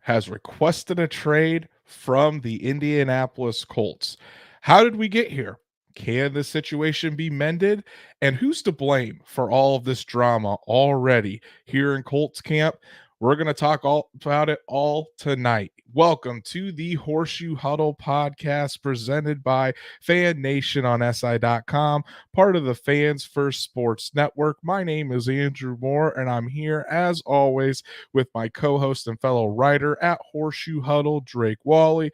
has requested a trade from the Indianapolis Colts. How did we get here? Can this situation be mended? And who's to blame for all of this drama already here in Colts camp? We're going to talk all about it all tonight. Welcome to the Horseshoe Huddle Podcast presented by Fan Nation on SI.com, part of the Fans First Sports Network. My name is Andrew Moore, and I'm here as always with my co-host and fellow writer at Horseshoe Huddle, Drake Wally.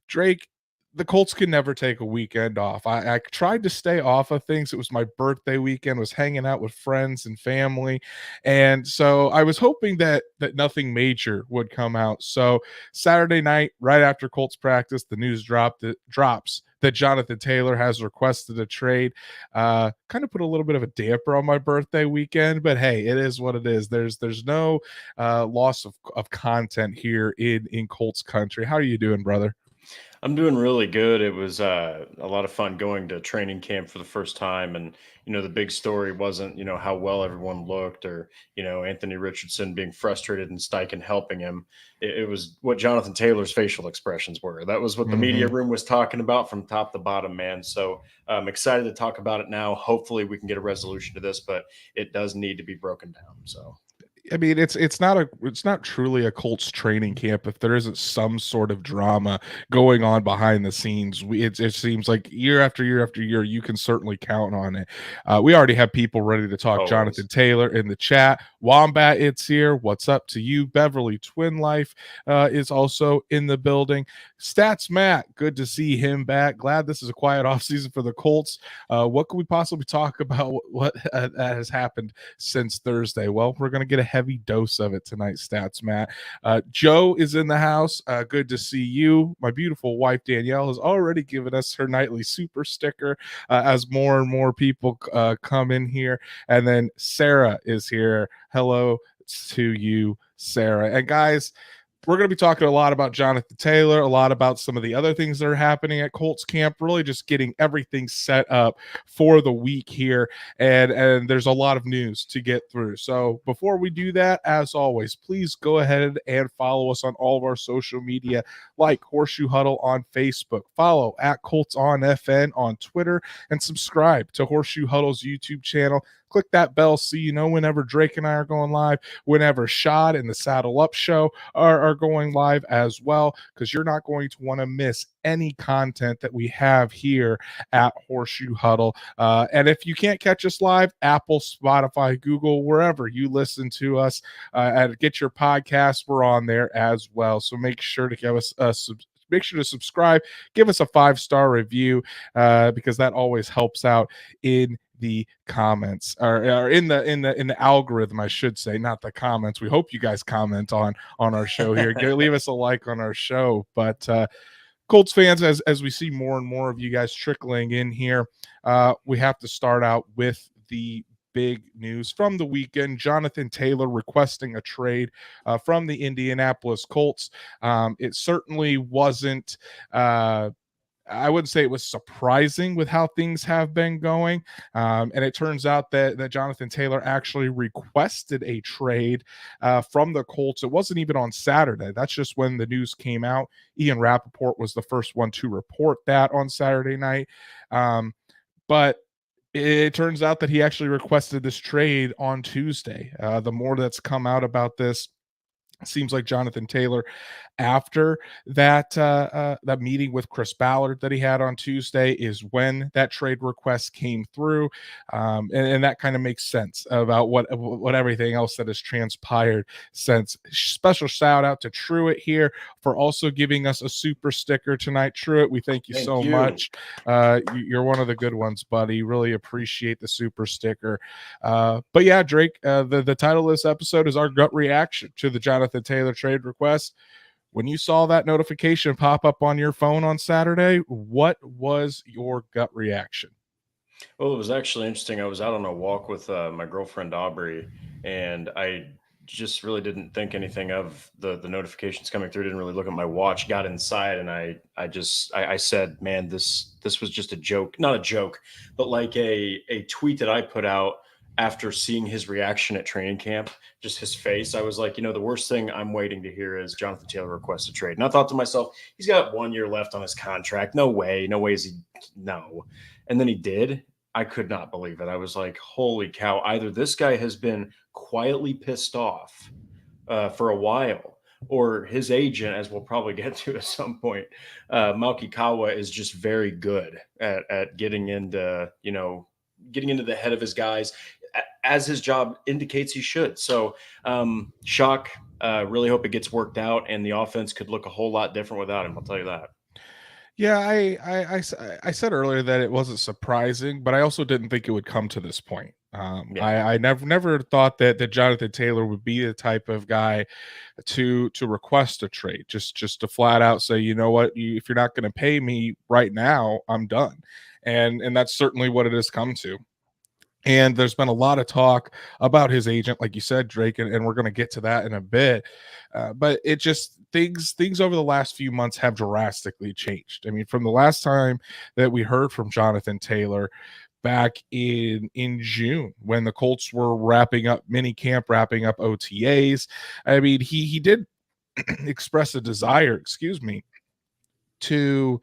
Drake, the Colts can never take a weekend off. I tried to stay off of things. It was my birthday weekend, was hanging out with friends and family. And so I was hoping that nothing major would come out. So Saturday night, right after Colts practice, the news drops that Jonathan Taylor has requested a trade. Kind of put a little bit of a damper on my birthday weekend, but hey, it is what it is. There's no loss of content here in Colts country. How are you doing, brother? I'm doing really good. It was a lot of fun going to training camp for the first time. And, the big story wasn't, how well everyone looked or, Anthony Richardson being frustrated and Steichen helping him. It was what Jonathan Taylor's facial expressions were. That was what the media room was talking about from top to bottom, man. So I'm excited to talk about it now. Hopefully we can get a resolution to this, but it does need to be broken down. So. I mean, it's not truly a Colts training camp if there isn't some sort of drama going on behind the scenes. It seems like year after year after year, you can certainly count on it. We already have people ready to talk Always. Jonathan Taylor in the chat. Wombat, it's here. What's up to you? Beverly Twin Life is also in the building. Stats Matt, good to see him back. Glad this is a quiet offseason for the Colts. What could we possibly talk about? What has happened since Thursday? Well, we're going to get a heavy dose of it tonight, Stats Matt. Joe is in the house. Good to see you. My beautiful wife Danielle has already given us her nightly super sticker as more and more people come in here. And then Sarah is here. Hello to you, Sarah. And guys, we're going to be talking a lot about Jonathan Taylor, a lot about some of the other things that are happening at Colts camp, really just getting everything set up for the week here. And there's a lot of news to get through. So before we do that, as always, please go ahead and follow us on all of our social media, like Horseshoe Huddle on Facebook, follow at Colts on FN on Twitter, and subscribe to Horseshoe Huddle's YouTube channel. Click that bell so you know whenever Drake and I are going live, whenever Shad and the Saddle Up Show are going live as well, because you're not going to want to miss any content that we have here at Horseshoe Huddle. And if you can't catch us live, Apple, Spotify, Google, wherever you listen to us and get your podcasts, we're on there as well. So make sure to give us make sure to subscribe, give us a 5-star review because that always helps out in the comments or in the algorithm, I should say, not the comments. We hope you guys comment on our show here. Leave us a like on our show. But Colts fans, as we see more and more of you guys trickling in here, we have to start out with the big news from the weekend. Jonathan Taylor requesting a trade from the Indianapolis Colts. It certainly wasn't I wouldn't say it was surprising with how things have been going. And it turns out that Jonathan Taylor actually requested a trade from the Colts. It wasn't even on Saturday. That's just when the news came out. Ian Rappaport was the first one to report that on Saturday night. But it turns out that he actually requested this trade on Tuesday. The more that's come out about this, seems like Jonathan Taylor, after that that meeting with Chris Ballard that he had on Tuesday, is when that trade request came through, and that kind of makes sense about what everything else that has transpired since. Special shout out to Truitt here for also giving us a super sticker tonight. Truitt, we thank you so much. You're one of the good ones, buddy. Really appreciate the super sticker. But yeah, Drake, the title of this episode is our gut reaction to the Jonathan Taylor trade request. When you saw that notification pop up on your phone on Saturday, what was your gut reaction? Well, it was actually interesting. I was out on a walk with my girlfriend Aubrey, and I just really didn't think anything of the notifications coming through. Didn't really look at my watch. Got inside, and I said, "Man, this was just a joke. Not a joke, but like a tweet that I put out after seeing his reaction at training camp, just his face, I was like, the worst thing I'm waiting to hear is Jonathan Taylor requests a trade. And I thought to myself, he's got 1 year left on his contract. No way. No way is he. No. And then he did. I could not believe it. I was like, holy cow. Either this guy has been quietly pissed off for a while, or his agent, as we'll probably get to at some point, Malki Kawa, is just very good at getting into, getting into the head of his guys, as his job indicates he should. So, shock. Really hope it gets worked out, and the offense could look a whole lot different without him. I'll tell you that. Yeah, I said earlier that it wasn't surprising, but I also didn't think it would come to this point. Yeah. I never thought that Jonathan Taylor would be the type of guy to request a trade, just to flat out say, you know what, if you're not going to pay me right now, I'm done, and that's certainly what it has come to. And there's been a lot of talk about his agent, like you said, Drake, and we're going to get to that in a bit. But it just things over the last few months have drastically changed. I mean, from the last time that we heard from Jonathan Taylor back in June, when the Colts were wrapping up mini camp, wrapping up OTAs, I mean, he did express a desire, excuse me, to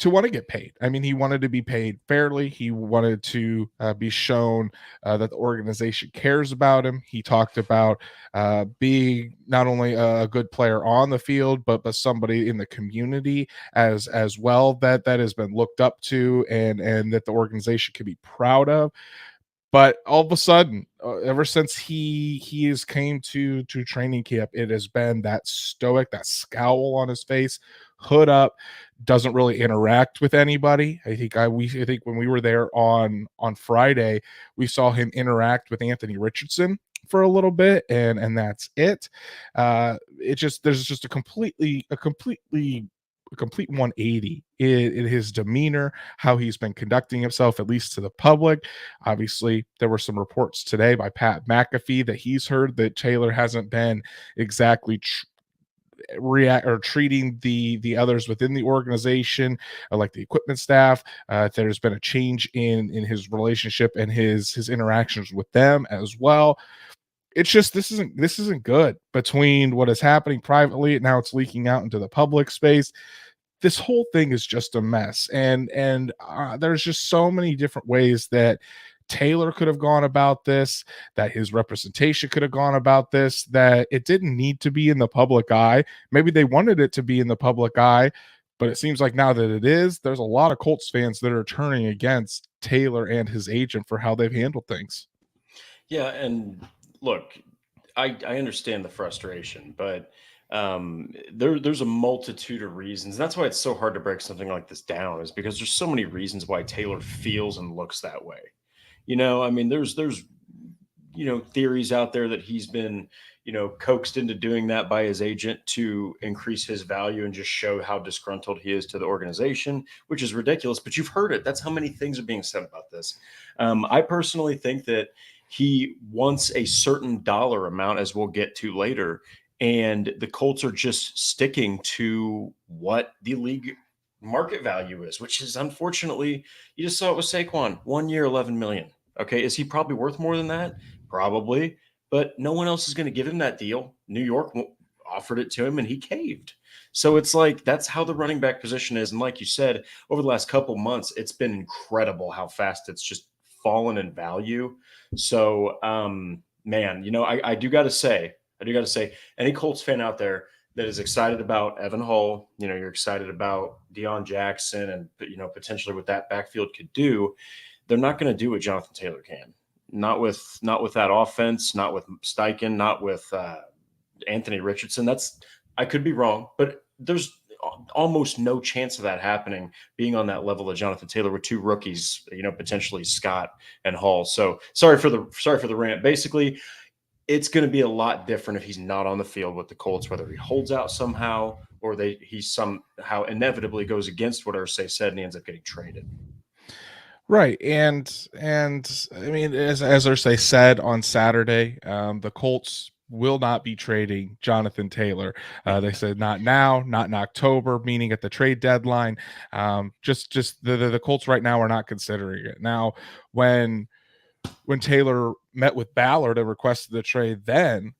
want to get paid. I mean, he wanted to be paid fairly. He wanted to be shown that the organization cares about him. He talked about being not only a good player on the field, but somebody in the community as well that has been looked up to, and that the organization can be proud of. But all of a sudden, ever since he has came to training camp, it has been that stoic, that scowl on his face, hood up, doesn't really interact with anybody. I think when we were there on Friday, we saw him interact with Anthony Richardson for a little bit, and that's it. There's just a complete 180 in his demeanor, how he's been conducting himself, at least to the public. Obviously, there were some reports today by Pat McAfee that he's heard that Taylor hasn't been exactly react or treating the others within the organization, like the equipment staff. There's been a change in his relationship and his interactions with them as well. It's just this isn't good between what is happening privately, and now it's leaking out into the public space. This whole thing is just a mess, and there's just so many different ways that Taylor could have gone about this, that his representation could have gone about this, that it didn't need to be in the public eye. Maybe they wanted it to be in the public eye, but it seems like now that it is, there's a lot of Colts fans that are turning against Taylor and his agent for how they've handled things. Yeah, and look, I understand the frustration, but there's a multitude of reasons. That's why it's so hard to break something like this down, is because there's so many reasons why Taylor feels and looks that way. I mean, there's theories out there that he's been coaxed into doing that by his agent to increase his value and just show how disgruntled he is to the organization, which is ridiculous. But you've heard it. That's how many things are being said about this. I personally think that he wants a certain dollar amount, as we'll get to later, and the Colts are just sticking to what the league market value is, which is, unfortunately, you just saw it with Saquon, 1 year, 11 million. Okay. Is he probably worth more than that? Probably, but no one else is going to give him that deal. New York offered it to him and he caved. So it's like, that's how the running back position is. And like you said, over the last couple months, it's been incredible how fast it's just fallen in value. So, man, I do got to say, any Colts fan out there that is excited about Evan Hull, you're excited about Deion Jackson and, potentially what that backfield could do, they're not going to do what Jonathan Taylor can. Not with that offense, not with Steichen, not with Anthony Richardson. I could be wrong, but there's almost no chance of that happening, being on that level of Jonathan Taylor with two rookies, potentially Scott and Hall. So sorry for the rant. Basically, it's going to be a lot different if he's not on the field with the Colts, whether he holds out somehow or he somehow inevitably goes against what Irsay said and he ends up getting traded. Right. And I mean, as Irsay said on Saturday, the Colts will not be trading Jonathan Taylor. They said not now, not in October, meaning at the trade deadline. Just the Colts right now are not considering it. Now, when Taylor met with Ballard and requested the trade then.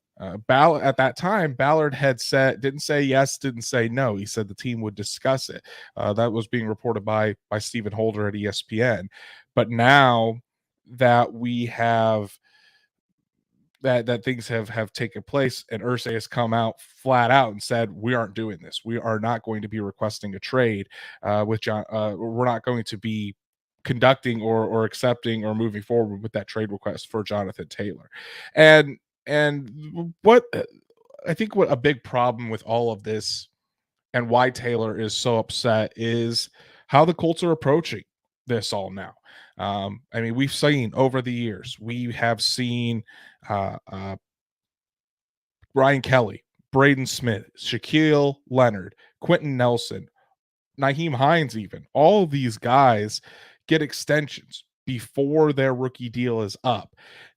Ballard at that time, Ballard had said, didn't say yes, didn't say no. He said the team would discuss it. That was being reported by Stephen Holder at ESPN. But now that we have that things have taken place, and Irsay has come out flat out and said we aren't doing this. We are not going to be requesting a trade with John. We're not going to be conducting or accepting or moving forward with that trade request for Jonathan Taylor. And what I think what a big problem with all of this and why Taylor is so upset is how the Colts are approaching this all now. I mean, we've seen over the years, we have seen Ryan Kelly, Braden Smith, Shaquille Leonard, Quentin Nelson, Nyheim Hines, even all these guys get extensions before their rookie deal is up.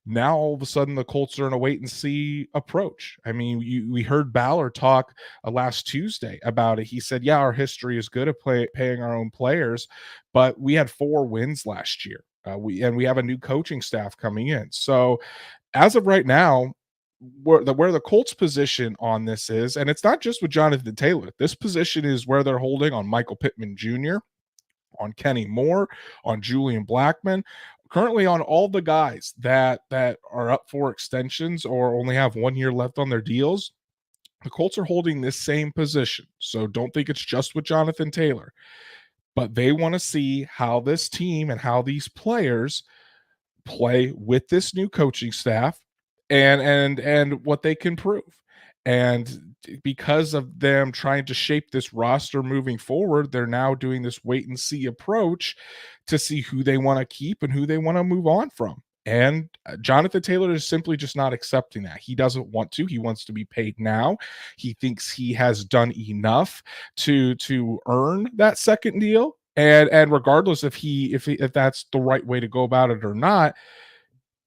Now all of a sudden the Colts are in a wait and see approach. I mean, we heard Ballard talk last Tuesday about it. He said, "Yeah, our history is good at paying our own players, but we had 4 wins last year. We have a new coaching staff coming in. So as of right now, where the Colts position on this is, and it's not just with Jonathan Taylor. This position is where they're holding on Michael Pittman Jr., on Kenny Moore, on Julian Blackman, currently on all the guys that are up for extensions or only have 1 year left on their deals. The Colts are holding this same position. So don't think it's just with Jonathan Taylor, but they want to see how this team and how these players play with this new coaching staff and what they can prove. And because of them trying to shape this roster moving forward, they're now doing this wait and see approach to see who they want to keep and who they want to move on from. And Jonathan Taylor is simply just not accepting that. He doesn't want to. He wants to be paid now. He thinks he has done enough to earn that second deal. And regardless if that's the right way to go about it or not,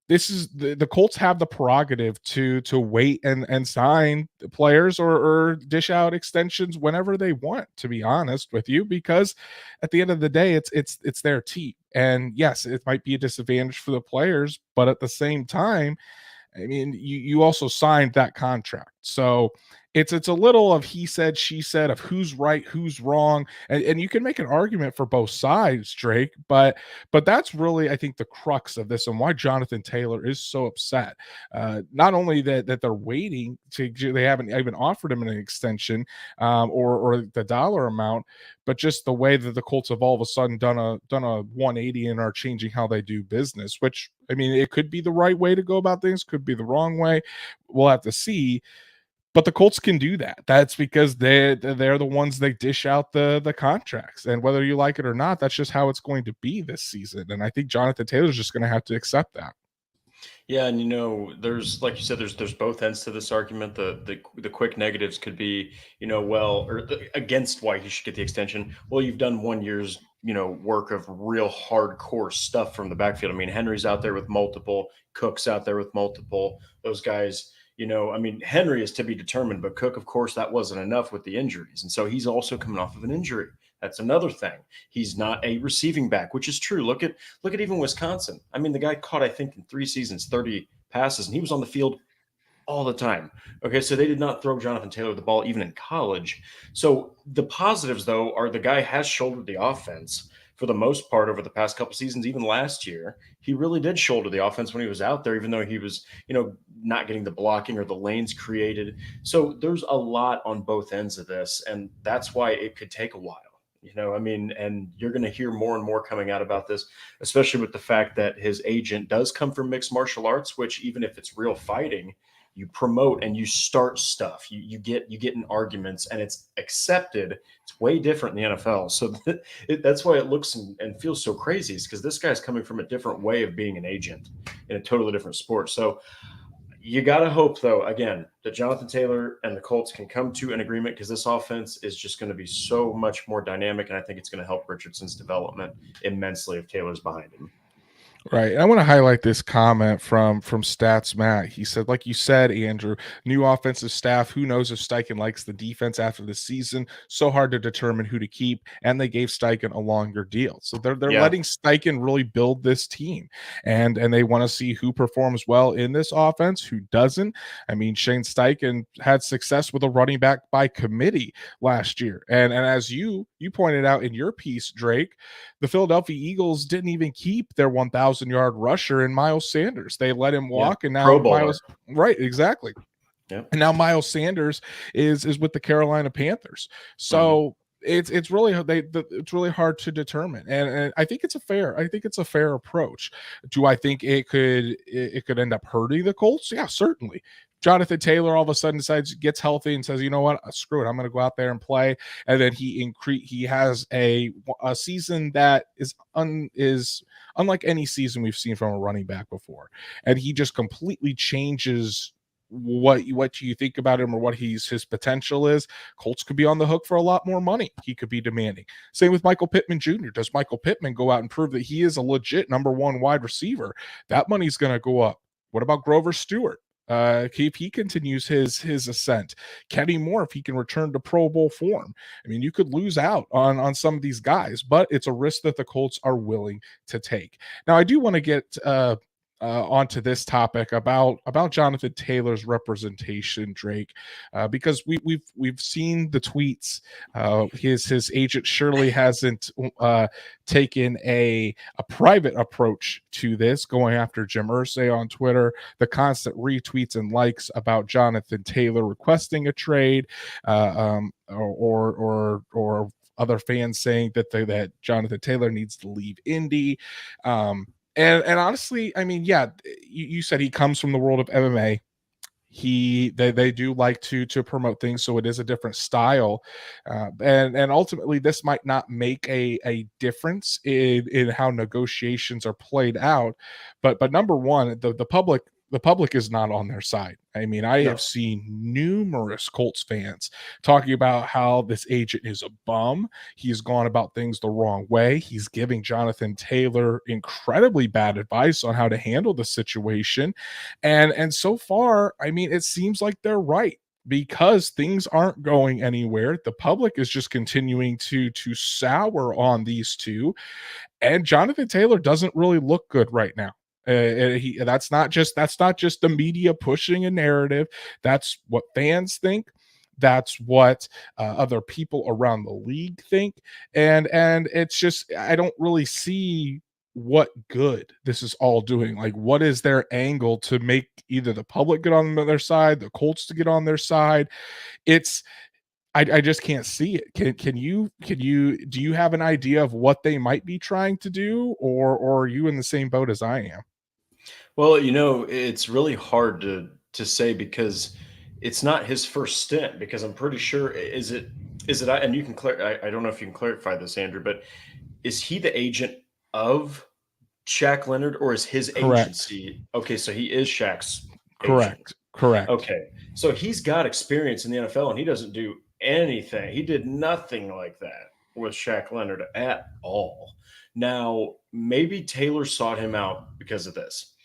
this is the Colts have the prerogative to wait and sign players or dish out extensions whenever they want, to be honest with you, because at the end of the day, it's their team. And yes, it might be a disadvantage for the players, but at the same time, I mean, you also signed that contract. So it's a little of he said, she said, of who's right, who's wrong. And you can make an argument for both sides, Drake, but that's really, I think, the crux of this and why Jonathan Taylor is so upset. Not only that they're waiting they haven't even offered him an extension or the dollar amount, but just the way that the Colts have all of a sudden done a 180 and are changing how they do business, which, I mean, it could be the right way to go about things, could be the wrong way. We'll have to see. But the Colts can do that. That's because they're the ones that dish out the contracts. And whether you like it or not, that's just how it's going to be this season. And I think Jonathan Taylor's just going to have to accept that. Yeah, and there's like you said, there's both ends to this argument. The quick negatives could be, against why he should get the extension. Well, you've done 1 year's work of real hardcore stuff from the backfield. I mean, Henry's out there with multiple, Cook's out there with multiple. Those guys, I mean, Henry is to be determined, but Cook, of course, that wasn't enough with the injuries, and so he's also coming off of an injury. That's another thing. He's not a receiving back, which is true. Look at even Wisconsin. I mean, the guy caught, I think, in 3 seasons, 30 passes, and he was on the field all the time. Okay, so they did not throw Jonathan Taylor the ball even in college. So the positives, though, are the guy has shouldered the offense for the most part over the past couple seasons. Even last year, he really did shoulder the offense when he was out there, even though he was, not getting the blocking or the lanes created. So there's a lot on both ends of this, and that's why it could take a while. I mean, and you're going to hear more and more coming out about this, especially with the fact that his agent does come from mixed martial arts, which even if it's real fighting, you promote and you start stuff. You get in arguments and it's accepted. It's way different in the NFL. So that's why it looks and feels so crazy, is because this guy's coming from a different way of being an agent in a totally different sport. So you got to hope, though, again, that Jonathan Taylor and the Colts can come to an agreement, because this offense is just going to be so much more dynamic, and I think it's going to help Richardson's development immensely if Taylor's behind him. Right. And I want to highlight this comment from Stats Matt. He said, like you said, Andrew, new offensive staff. Who knows if Steichen likes the defense after the season? So hard to determine who to keep. And they gave Steichen a longer deal. So they're Yeah. letting Steichen really build this team. And they want to see who performs well in this offense, who doesn't. I mean, Shane Steichen had success with a running back by committee last year. And as you pointed out in your piece, Drake, the Philadelphia Eagles didn't even keep their 1,000-yard rusher in Miles Sanders. They let him Yeah. walk, and Pro now Bowler. right, exactly. Yep. And now Miles Sanders is with the Carolina Panthers. Mhm. So it's really it's really hard to determine, and I think it's a fair approach. Do I think it could end up hurting the Colts? Yeah, certainly. Jonathan Taylor all of a sudden decides, gets healthy, and says, you know what, screw it, I'm going to go out there and play. And then he has a season that is unlike any season we've seen from a running back before, and he just completely changes what you think about him or what his potential is. Colts could be on the hook for a lot more money he could be demanding. Same with Michael Pittman Jr. Does Michael Pittman go out and prove that he is a legit number one wide receiver? That money's going to go up. What about Grover Stewart? If he continues his ascent, Kenny Moore, if he can return to Pro Bowl form, I mean, you could lose out on some of these guys, but it's a risk that the Colts are willing to take. Now, I do want to get onto this topic about Jonathan Taylor's representation, Drake, because we've seen the tweets. His agent surely hasn't taken a private approach to this, going after Jim Irsay on Twitter, the constant retweets and likes about Jonathan Taylor requesting a trade, or other fans saying that Jonathan Taylor needs to leave Indy. And honestly, I mean, yeah, you said he comes from the world of MMA. They do like to promote things, so it is a different style, and ultimately this might not make a difference in how negotiations are played out. But number one, the public is not on their side. I mean, I have No. seen numerous Colts fans talking about how this agent is a bum. He's gone about things the wrong way. He's giving Jonathan Taylor incredibly bad advice on how to handle the situation. And so far, I mean, it seems like they're right because things aren't going anywhere. The public is just continuing to sour on these two, and Jonathan Taylor doesn't really look good right now. That's not just the media pushing a narrative. That's what fans think. That's what other people around the league think, and it's just I don't really see what good this is all doing. Like, what is their angle to make either the public get on their side, the Colts to get on their side? It's I just can't see it. Can you do you have an idea of what they might be trying to do, or are you in the same boat as I am? Well, it's really hard to say because it's not his first stint. Because I'm pretty sure is it and you can I don't know if you can clarify this, Andrew, but is he the agent of Shaq Leonard, or is his Correct. agency? Okay, so he is Shaq's agent. Correct. Correct. Okay, so he's got experience in the NFL, and he doesn't do anything. He did nothing like that with Shaq Leonard at all. Now, maybe Taylor sought him out because of this.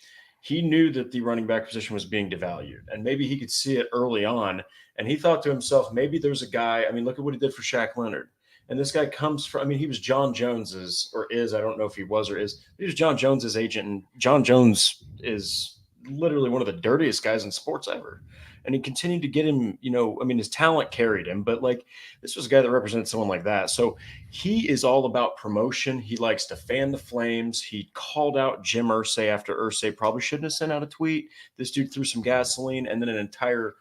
He knew that the running back position was being devalued, and maybe he could see it early on. And he thought to himself, maybe there's a guy. I mean, look at what he did for Shaq Leonard. And this guy comes from, I mean, he was John Jones's, or is, I don't know if he was or is, he was John Jones's agent. And John Jones is literally one of the dirtiest guys in sports ever. And he continued to get him, I mean, his talent carried him, but like this was a guy that represented someone like that. So he is all about promotion. He likes to fan the flames. He called out Jim Irsay after Irsay probably shouldn't have sent out a tweet. This dude threw some gasoline and then an entire,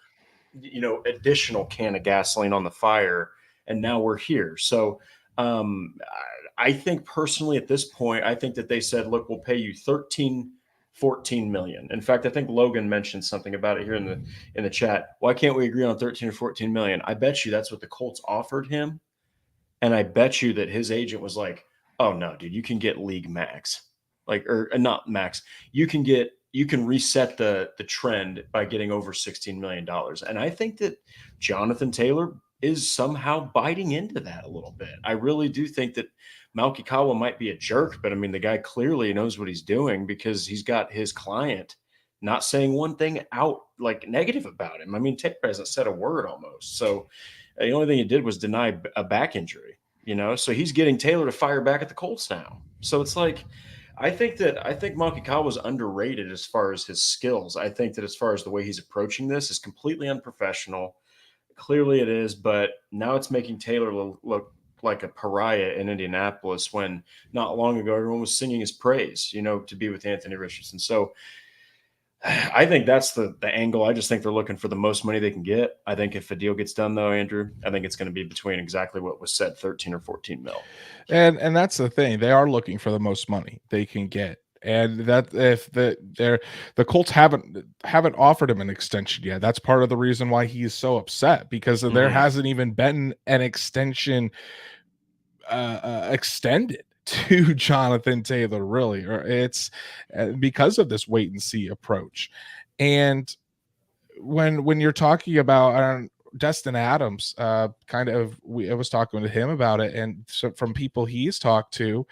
additional can of gasoline on the fire. And now we're here. So I think personally at this point, I think that they said, look, we'll pay you 14 million. In fact, I think Logan mentioned something about it here in the chat. Why can't we agree on 13 or 14 million? I bet you that's what the Colts offered him. And I bet you that his agent was like, oh no, dude, you can get league max. Like, or not max. You can reset the trend by getting over $16 million. And I think that Jonathan Taylor is somehow biting into that a little bit. I really do think that Malkikawa might be a jerk, but I mean, the guy clearly knows what he's doing because he's got his client not saying one thing out like negative about him. I mean, Taylor hasn't said a word almost. So the only thing he did was deny a back injury, so he's getting Taylor to fire back at the Colts now. So it's like, I think Monkey was underrated as far as his skills. I think that as far as the way he's approaching this is completely unprofessional. Clearly it is, but now it's making Taylor look like a pariah in Indianapolis when not long ago everyone was singing his praise, to be with Anthony Richardson. So I think that's the angle. I just think they're looking for the most money they can get. I think if a deal gets done though, Andrew, I think it's going to be between exactly what was said, 13 or 14 mil. And that's the thing. They are looking for the most money they can get. And that if the Colts haven't offered him an extension yet. That's part of the reason why he is so upset, because there hasn't even been an extension extended to Jonathan Taylor, really, or it's because of this wait and see approach. And when you're talking about Destin Adams, I was talking to him about it, and so from people he's talked to,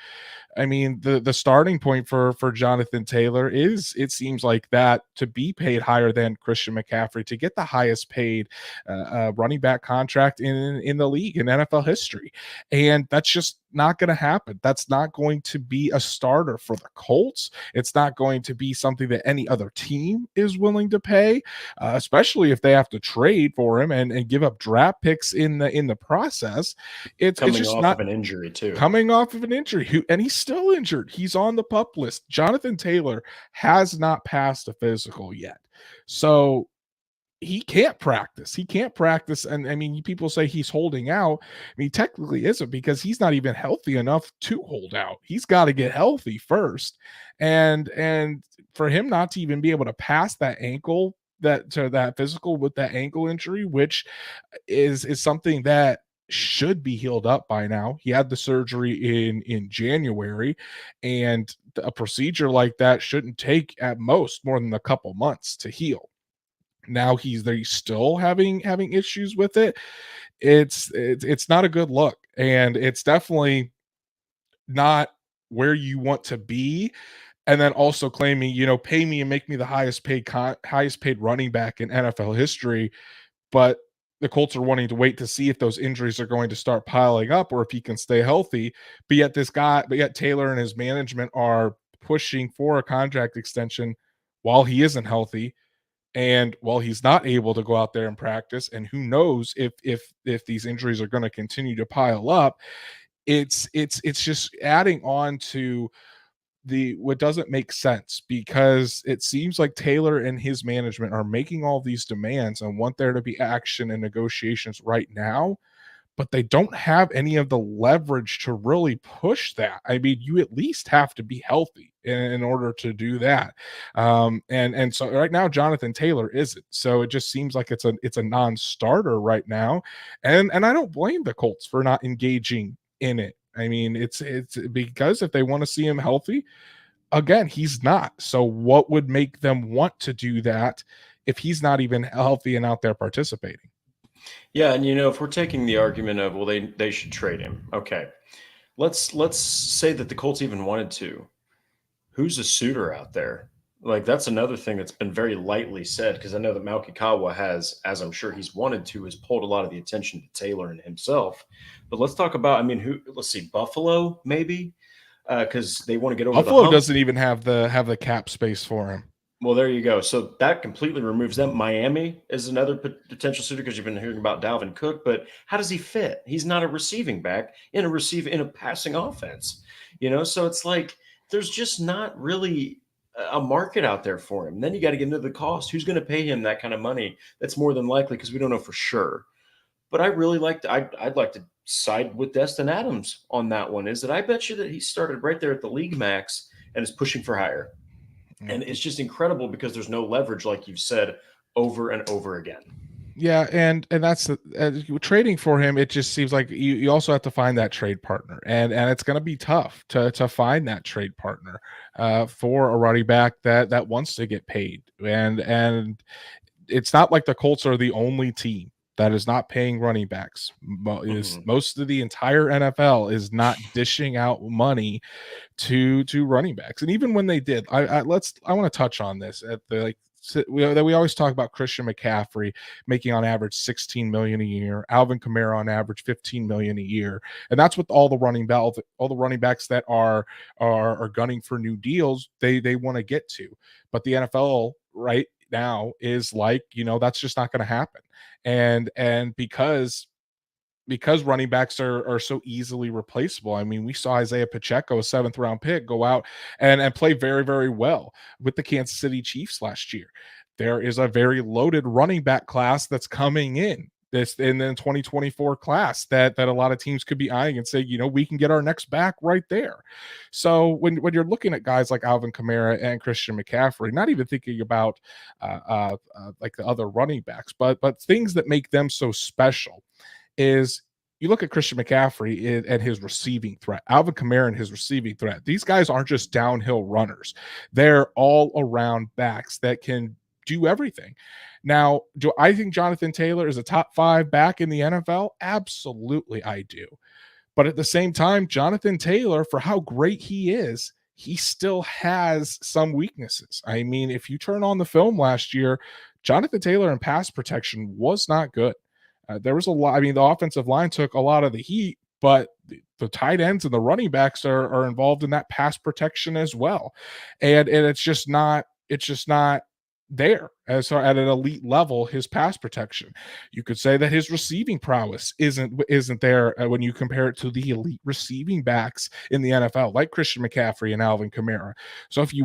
I mean, the starting point for Jonathan Taylor is, it seems like, that to be paid higher than Christian McCaffrey, to get the highest paid running back contract in the league in NFL history. And that's just not going to happen. That's not going to be a starter for the Colts. It's not going to be something that any other team is willing to pay, especially if they have to trade for him and give up draft picks in the process. It's just off not of an injury too. Coming off of an injury, and he's still injured. He's on the PUP list. Jonathan Taylor has not passed a physical yet, so he can't practice. And I mean, people say he's holding out. I mean, technically isn't, because he's not even healthy enough to hold out. He's got to get healthy first, and for him not to even be able to pass that physical with that ankle injury, which is something that should be healed up by now. He had the surgery in January, and a procedure like that shouldn't take at most more than a couple months to heal. Now he's still having issues with it. It's not a good look, and it's definitely not where you want to be. And then also claiming, pay me and make me the highest paid running back in NFL history, but the Colts are wanting to wait to see if those injuries are going to start piling up or if he can stay healthy. But yet Taylor and his management are pushing for a contract extension while he isn't healthy, and while he's not able to go out there and practice. And who knows if these injuries are going to continue to pile up. It's just adding on to what doesn't make sense, because it seems like Taylor and his management are making all these demands and want there to be action and negotiations right now, but they don't have any of the leverage to really push that. I mean, you at least have to be healthy in order to do that. And so right now, Jonathan Taylor isn't. So it just seems like it's a non-starter right now. And I don't blame the Colts for not engaging in it. I mean, it's because if they want to see him healthy, again, he's not. So what would make them want to do that if he's not even healthy and out there participating? Yeah, and if we're taking the argument of, well, they should trade him. Okay. Let's say that the Colts even wanted to. Who's a suitor out there? Like, that's another thing that's been very lightly said, because I know that Malkikawa has, as I'm sure he's wanted to, has pulled a lot of the attention to Taylor and himself. But let's talk about, I mean, let's see, Buffalo maybe, because they want to get over Buffalo the hump. doesn't even have the cap space for him. Well, there you go. So that completely removes them. Miami is another potential suitor, because you've been hearing about Dalvin Cook, but how does he fit? He's not a receiving back in a passing offense, So it's like there's just not really a market out there for him. Then you got to get into the cost. Who's going to pay him that kind of money? That's more than likely, because we don't know for sure. But I really I'd like to side with Destin Adams on that one. Is that I bet you that he started right there at the league max and is pushing for higher. And it's just incredible because there's no leverage, like you've said, over and over again. Yeah, and that's trading for him. It just seems like you also have to find that trade partner, and it's going to be tough to find that trade partner for a running back that wants to get paid. And it's not like the Colts are the only team that is not paying running backs. Mhm. Most of the entire NFL is not dishing out money to running backs. And even when they did, I want to touch on this at the we always talk about Christian McCaffrey making on average 16 million a year, Alvin Kamara on average 15 million a year, and that's what all the running backs that are gunning for new deals they want to get to. But the NFL right now is like, that's just not going to happen. And because running backs are so easily replaceable. I mean, we saw Isaiah Pacheco, a 7th-round pick, go out and play very, very well with the Kansas City Chiefs last year. There is a very loaded running back class that's coming in the 2024 class that a lot of teams could be eyeing and say, we can get our next back right there. So when you're looking at guys like Alvin Kamara and Christian McCaffrey, not even thinking about like the other running backs, but things that make them so special is you look at Christian McCaffrey and his receiving threat, Alvin Kamara and his receiving threat. These guys aren't just downhill runners. They're all around backs that can do everything. Now, do I think Jonathan Taylor is a top 5 back in the NFL? Absolutely, I do. But at the same time, Jonathan Taylor, for how great he is, he still has some weaknesses. I mean, if you turn on the film last year, Jonathan Taylor in pass protection was not good. There was a lot. I mean, the offensive line took a lot of the heat, but the tight ends and the running backs are involved in that pass protection as well. And it's just not there as at an elite level. His pass protection, you could say that his receiving prowess isn't there when you compare it to the elite receiving backs in the NFL, like Christian McCaffrey and Alvin Kamara. So if he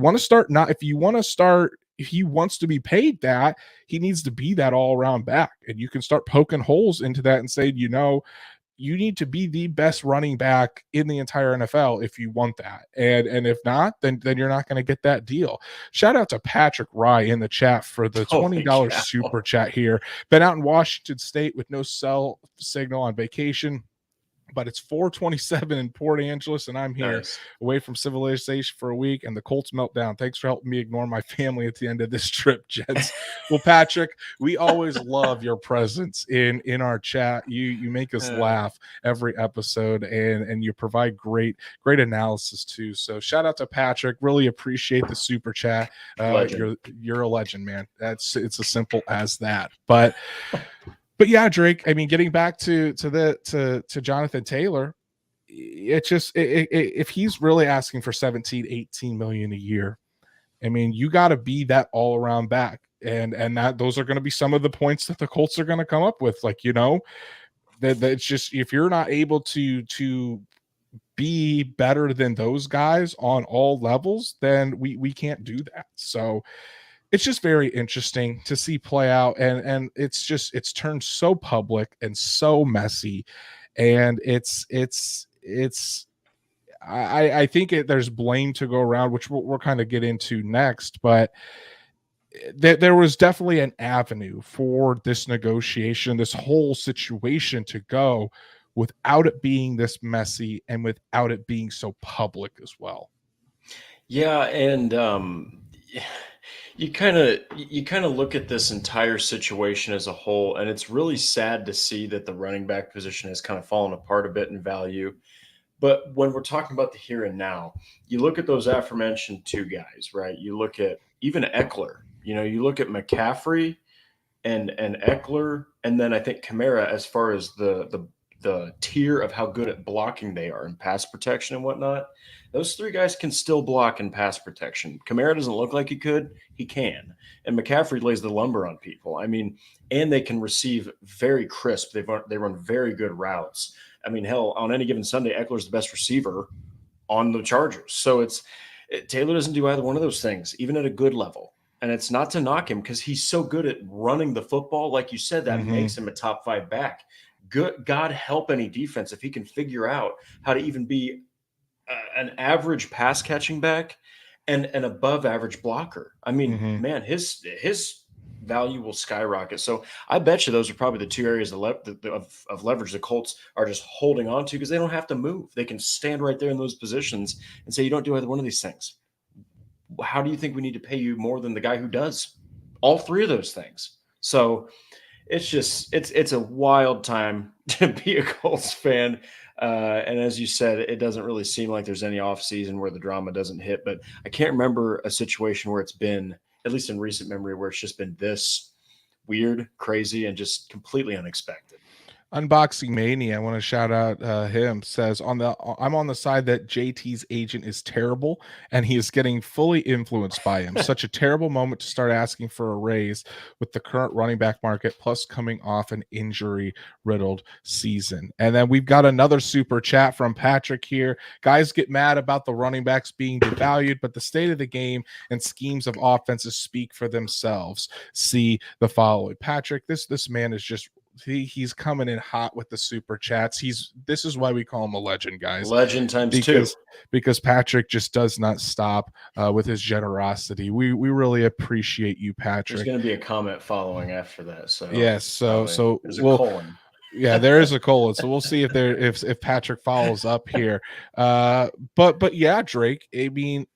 wants to be paid that, he needs to be that all around back. And you can start poking holes into that and say, you need to be the best running back in the entire NFL if you want that. And if not, then you're not going to get that deal. Shout out to Patrick Rye in the chat for the Holy $20 cow. super chat here. Been out in Washington State with no cell signal on vacation, but it's 4:27 in Port Angeles, and I'm here Nice. away from civilization for a week, and the Colts meltdown. Thanks for helping me ignore my family at the end of this trip, gents. Well, Patrick, we always love your presence in our chat. You make us laugh every episode, and you provide great analysis too. So shout out to Patrick. Really appreciate the super chat. You're a legend, man. It's as simple as that. But yeah, Drake, I mean, getting back to Jonathan Taylor, if he's really asking for 17, 18 million a year, I mean, you got to be that all around back. And that those are going to be some of the points that the Colts are going to come up with. Like, that it's just, if you're not able to be better than those guys on all levels, then we can't do that. So it's just very interesting to see play out, and it's turned so public and so messy, and I think there's blame to go around, which we'll kind of get into next, but there was definitely an avenue for this negotiation, this whole situation to go without it being this messy and without it being so public as well. Yeah, and you kind of look at this entire situation as a whole, and it's really sad to see that the running back position has kind of fallen apart a bit in value. But when we're talking about the here and now, you look at those aforementioned two guys, right? You look at even Eckler. You look at McCaffrey and Eckler, and then I think Kamara, as far as the tier of how good at blocking they are in pass protection and whatnot. Those three guys can still block in pass protection. Kamara doesn't look like he could. He can. And McCaffrey lays the lumber on people. I mean, and they can receive very crisp. They run very good routes. I mean, hell, on any given Sunday, Eckler's the best receiver on the Chargers. So Taylor doesn't do either one of those things, even at a good level. And it's not to knock him because he's so good at running the football. Like you said, that makes him a top 5 back. Good God help any defense if he can figure out how to even be an average pass catching back and an above average blocker. I mean, man, his value will skyrocket. So I bet you those are probably the two areas of leverage the Colts are just holding on to because they don't have to move. They can stand right there in those positions and say, you don't do either one of these things. How do you think we need to pay you more than the guy who does all three of those things? So it's a wild time to be a Colts fan. And as you said, it doesn't really seem like there's any off season where the drama doesn't hit. But I can't remember a situation where it's been, at least in recent memory, where it's just been this weird, crazy, and just completely unexpected. Unboxing Mania, I want to shout out him, says I'm on the side that JT's agent is terrible and he is getting fully influenced by him. Such a terrible moment to start asking for a raise with the current running back market, plus coming off an injury riddled season. And then we've got another super chat from Patrick here. Guys get mad about the running backs being devalued, but the state of the game and schemes of offenses speak for themselves. See the following. Patrick, this man is just he's coming in hot with the super chats. This is why we call him a legend, guys. Legend times two. Because Patrick just does not stop with his generosity. We really appreciate you, Patrick. There's going to be a comment following after that. So yes, so there's a colon. Yeah, there is a colon. So we'll see if Patrick follows up here. But yeah, Drake. I mean,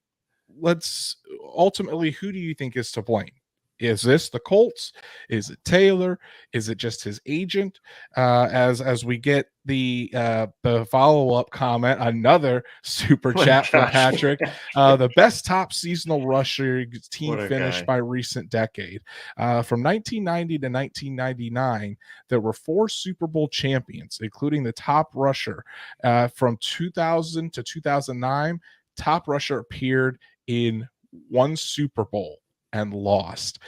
let's ultimately, who do you think is to blame? Is this the Colts? Is it Taylor? Is it just his agent? As we get the follow-up comment, another super chat from Patrick. The best top seasonal rusher team finished by recent decade. From 1990 to 1999, there were 4 Super Bowl champions, including the top rusher. From 2000 to 2009, top rusher appeared in 1 Super Bowl and lost.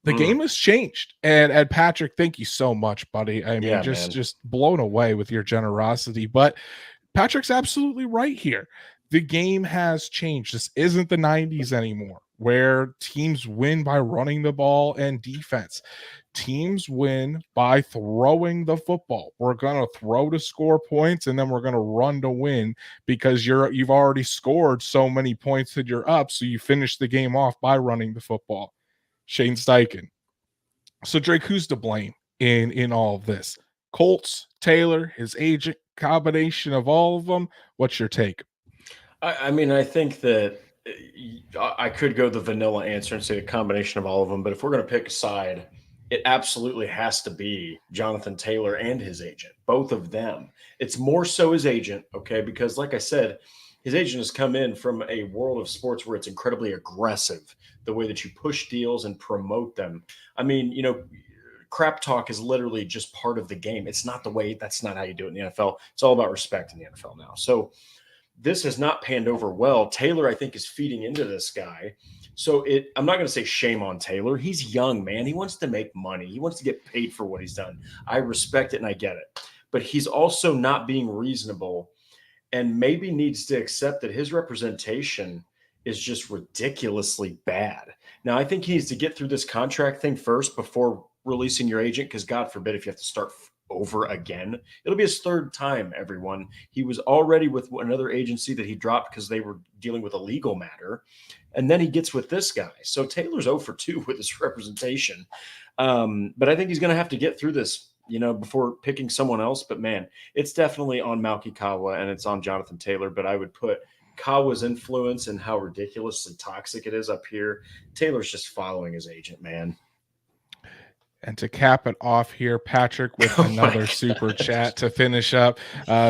The game has changed. And Patrick, thank you so much, buddy. I mean, just blown away with your generosity. But Patrick's absolutely right here. The game has changed. This isn't the 90s anymore, where teams win by running the ball and defense. Teams win by throwing the football. We're going to throw to score points, and then we're going to run to win because you've already scored so many points that you're up, so you finish the game off by running the football. Shane Steichen. So, Drake, who's to blame in all of this? Colts, Taylor, his agent, combination of all of them? What's your take? I mean, I think that I could go the vanilla answer and say a combination of all of them, but if we're going to pick a side, it absolutely has to be Jonathan Taylor and his agent, both of them. It's more so his agent, okay? Because like I said, his agent has come in from a world of sports where it's incredibly aggressive, the way that you push deals and promote them. I mean, crap talk is literally just part of the game. It's not that's not how you do it in the NFL. It's all about respect in the NFL now. So this has not panned over well. Taylor, I think, is feeding into this guy. So I'm not going to say shame on Taylor. He's young, man. He wants to make money. He wants to get paid for what he's done. I respect it and I get it. But he's also not being reasonable and maybe needs to accept that his representation is just ridiculously bad. Now, I think he needs to get through this contract thing first before releasing your agent, because God forbid if you have to start over again. It'll be his 3rd time, everyone. He was already with another agency that he dropped because they were dealing with a legal matter. And then he gets with this guy. So Taylor's 0 for 2 with his representation. But I think he's going to have to get through this, before picking someone else. But man, it's definitely on Malky Kawa and it's on Jonathan Taylor. But I would put Kawa's influence and how ridiculously toxic it is up here. Taylor's just following his agent, man. And to cap it off here, Patrick with another super chat to finish up.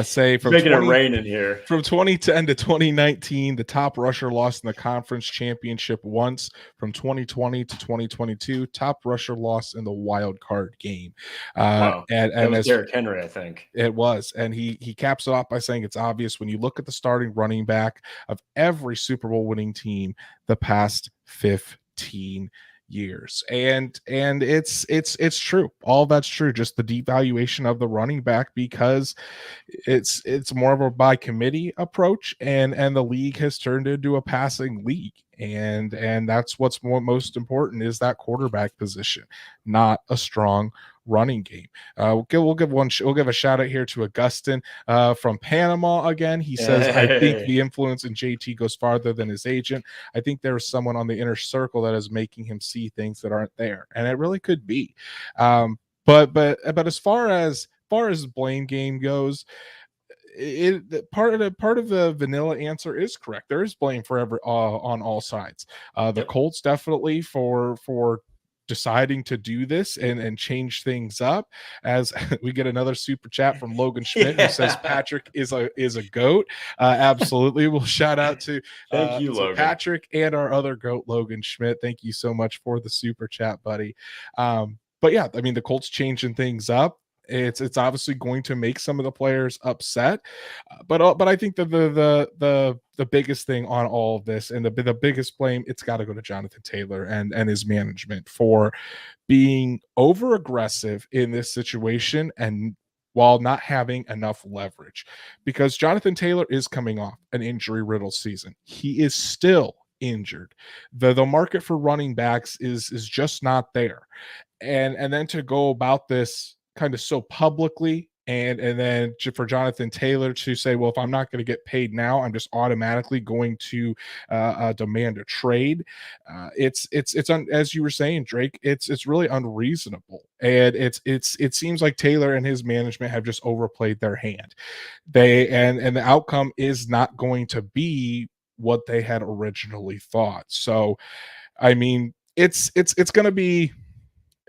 Say from making it rain in here. From 2010 to 2019, the top rusher lost in the conference championship once. From 2020 to 2022, top rusher lost in the wild card game. Wow. And that was Derrick Henry, I think. It was. And he caps it off by saying it's obvious when you look at the starting running back of every Super Bowl winning team the past 15 years. And it's true. All that's true. Just the devaluation of the running back, because it's more of a by committee approach, and the league has turned into a passing league. And that's what's most important, is that quarterback position, not a strong running game. We'll give a shout out here to Augustin from Panama again. He says, I think the influence in JT goes farther than his agent. I think there's someone on the inner circle that is making him see things that aren't there, and it really could be. But as far as blame game goes, part of the vanilla answer is correct. There is blame for on all sides. The Colts definitely for deciding to do this and change things up. As we get another super chat from Logan Schmidt, who says Patrick is a goat. Absolutely. We'll shout out to Thank you, Logan. Patrick and our other goat, Logan Schmidt. Thank you so much for the super chat, buddy. But yeah, I mean, the Colts changing things up. It's obviously going to make some of the players upset, but I think that the biggest thing on all of this, and the biggest blame, it's got to go to Jonathan Taylor and his management for being over aggressive in this situation, and while not having enough leverage, because Jonathan Taylor is coming off an injury riddled season. He is still injured. The market for running backs is just not there, and then to go about this kind of so publicly, and then for Jonathan Taylor to say, well, if I'm not going to get paid now, I'm just automatically going to demand a trade. It's as you were saying, Drake, it's really unreasonable, and it seems like Taylor and his management have just overplayed their hand. And the outcome is not going to be what they had originally thought. So, I mean, it's going to be.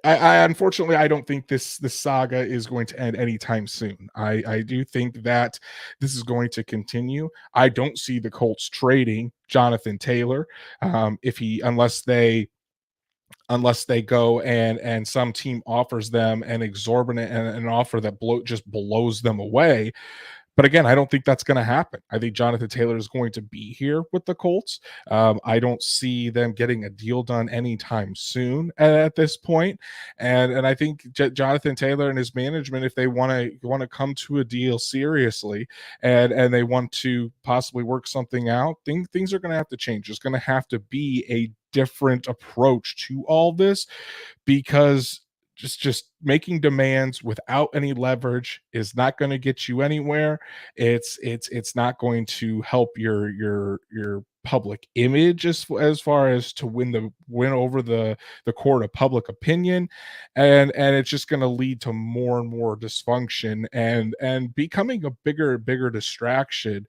I unfortunately, I don't think this saga is going to end anytime soon. I do think that this is going to continue. I don't see the Colts trading Jonathan Taylor unless they go and some team offers them an exorbitant and an offer that just blows them away. But again, I don't think that's going to happen. I think Jonathan Taylor is going to be here with the Colts. I don't see them getting a deal done anytime soon at this point. And I think Jonathan Taylor and his management, if they want to come to a deal seriously and they want to possibly work something out, things are going to have to change. There's going to have to be a different approach to all this, because just making demands without any leverage is not going to get you anywhere. It's not going to help your public image as far as to win over the court of public opinion, and it's just going to lead to more and more dysfunction and becoming a bigger distraction,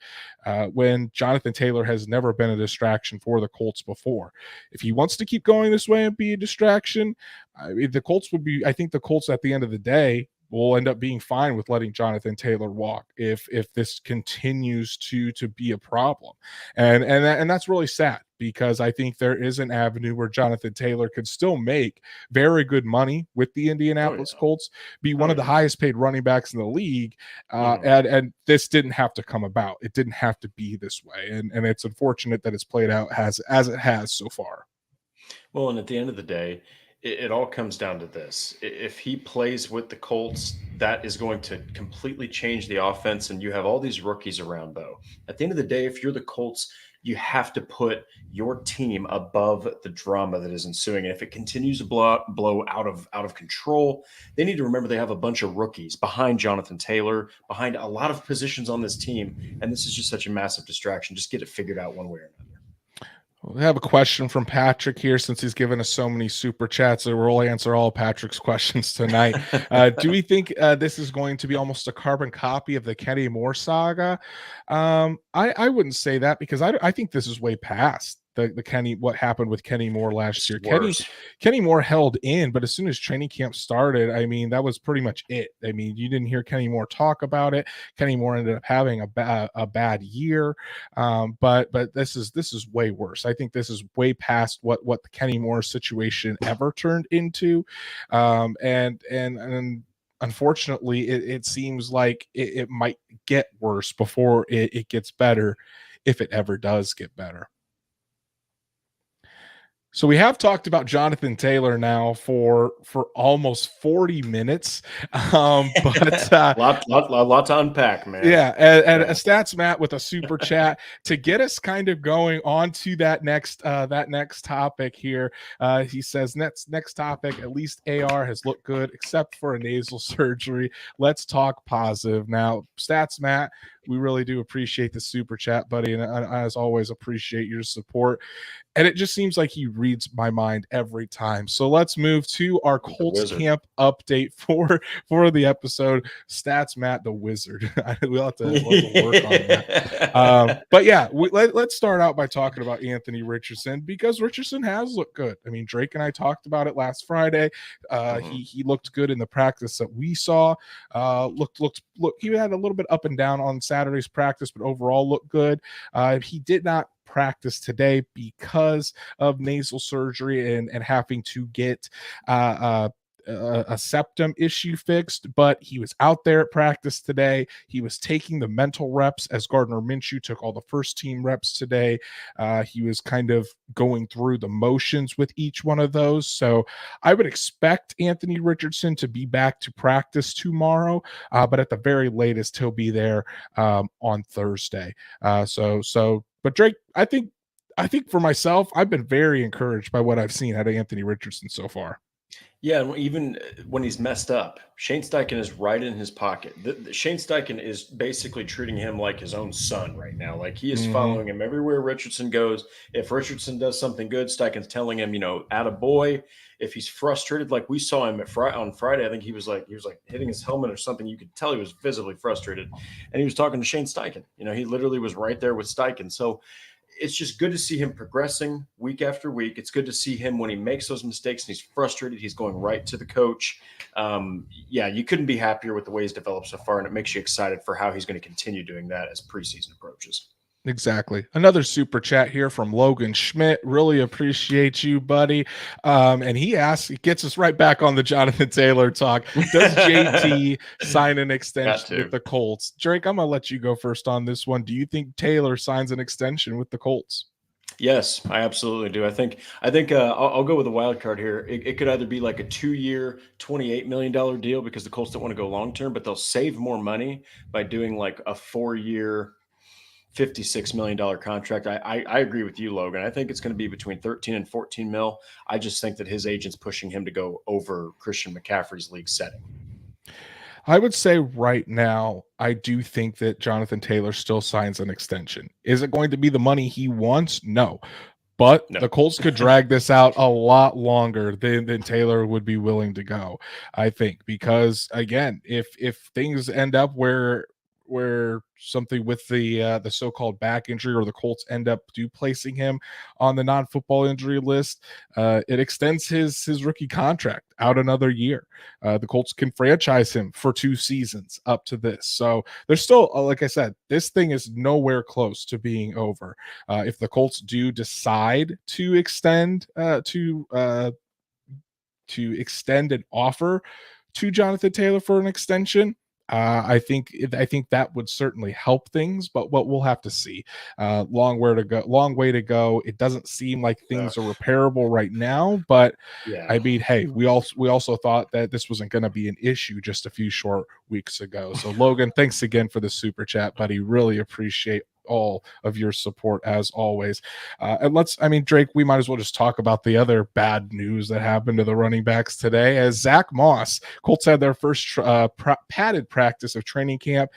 when Jonathan Taylor has never been a distraction for the Colts before. If he wants to keep going this way and be a distraction, I think the Colts at the end of the day will end up being fine with letting Jonathan Taylor walk if this continues to be a problem. And that's really sad, because I think there is an avenue where Jonathan Taylor could still make very good money with the Indianapolis Colts, be one of the highest paid running backs in the league. And this didn't have to come about. It didn't have to be this way. And it's unfortunate that it's played out as it has so far. Well, and at the end of the day, it all comes down to this. If he plays with the Colts, that is going to completely change the offense, and you have all these rookies around, though. At the end of the day, if you're the Colts, you have to put your team above the drama that is ensuing. And if it continues to blow out of control, they need to remember they have a bunch of rookies behind Jonathan Taylor, behind a lot of positions on this team, and this is just such a massive distraction. Just get it figured out one way or another. We have a question from Patrick here, since he's given us so many super chats. So we'll answer all Patrick's questions tonight. Do we think this is going to be almost a carbon copy of the Kenny Moore saga? I wouldn't say that, because I think this is way past what happened with Kenny Moore last year. Kenny Moore held in, but as soon as training camp started, I mean, that was pretty much it. I mean, you didn't hear Kenny Moore talk about it. Kenny Moore ended up having a bad year, but this is way worse. I think this is way past what the Kenny Moore situation ever turned into, and unfortunately, it seems like it might get worse before it gets better, if it ever does get better. So we have talked about Jonathan Taylor now for almost 40 minutes, but a lot to unpack, man. Yeah, and a Stats Matt with a super chat to get us kind of going on to that next topic here. He says next topic. At least AR has looked good, except for a nasal surgery. Let's talk positive now. Stats Matt, We really do appreciate the super chat, buddy. And as always, appreciate your support. And it just seems like he reads my mind every time. So let's move to our Colts camp update for the episode. Stats Matt the Wizard. we'll have to work on that. But yeah, let's start out by talking about Anthony Richardson, because Richardson has looked good. I mean, Drake and I talked about it last Friday. He looked good in the practice that we saw. He had a little bit up and down on Saturday's practice, but overall looked good. He did not practice today because of nasal surgery and having to get a septum issue fixed, but he was out there at practice today. He was taking the mental reps as Gardner Minshew took all the first team reps today. He was kind of going through the motions with each one of those. So I would expect Anthony Richardson to be back to practice tomorrow, but at the very latest, he'll be there on Thursday. But Drake, I think for myself, I've been very encouraged by what I've seen out of Anthony Richardson so far. Yeah, and even when he's messed up, Shane Steichen is right in his pocket. Shane Steichen is basically treating him like his own son right now. Like, he is following him everywhere Richardson goes. If Richardson does something good, Steichen's telling him, attaboy. If he's frustrated, like we saw him on Friday, I think he was like hitting his helmet or something. You could tell he was visibly frustrated, and he was talking to Shane Steichen. He literally was right there with Steichen. So it's just good to see him progressing week after week. It's good to see him when he makes those mistakes and he's frustrated, he's going right to the coach. You couldn't be happier with the way he's developed so far, and it makes you excited for how he's going to continue doing that as preseason approaches. Exactly. Another super chat here from Logan Schmidt. Really appreciate you, buddy. And he gets us right back on the Jonathan Taylor talk. Does JT sign an extension with the Colts? Drake, I'm going to let you go first on this one. Do you think Taylor signs an extension with the Colts? Yes, I absolutely do. I think I'll go with a wild card here. It could either be like a 2-year, $28 million deal because the Colts don't want to go long-term, but they'll save more money by doing like a 4-year, $56 million contract. I agree with you, Logan. I think it's going to be between 13 and 14 mil. I just think that his agent's pushing him to go over Christian McCaffrey's league setting. I would say right now, I do think that Jonathan Taylor still signs an extension. Is it going to be the money he wants? No. But the Colts could drag this out a lot longer than Taylor would be willing to go, I think, because again, if things end up where something with the so-called back injury, or the Colts end up placing him on the non-football injury list, it extends his rookie contract out another year. The Colts can franchise him for 2 seasons up to this. So there's still, like I said, this thing is nowhere close to being over. If the Colts do decide to extend to extend an offer to Jonathan Taylor for an extension, I think that would certainly help things, but what we'll have to see. Long way to go. It doesn't seem like things are repairable right now, but yeah. I mean, hey, we also thought that this wasn't going to be an issue just a few short weeks ago. So Logan, thanks again for the super chat, buddy. Really appreciate all of your support as always. And Drake, we might as well just talk about the other bad news that happened to the running backs today, as Zach Moss, Colts had their first padded practice of training camp.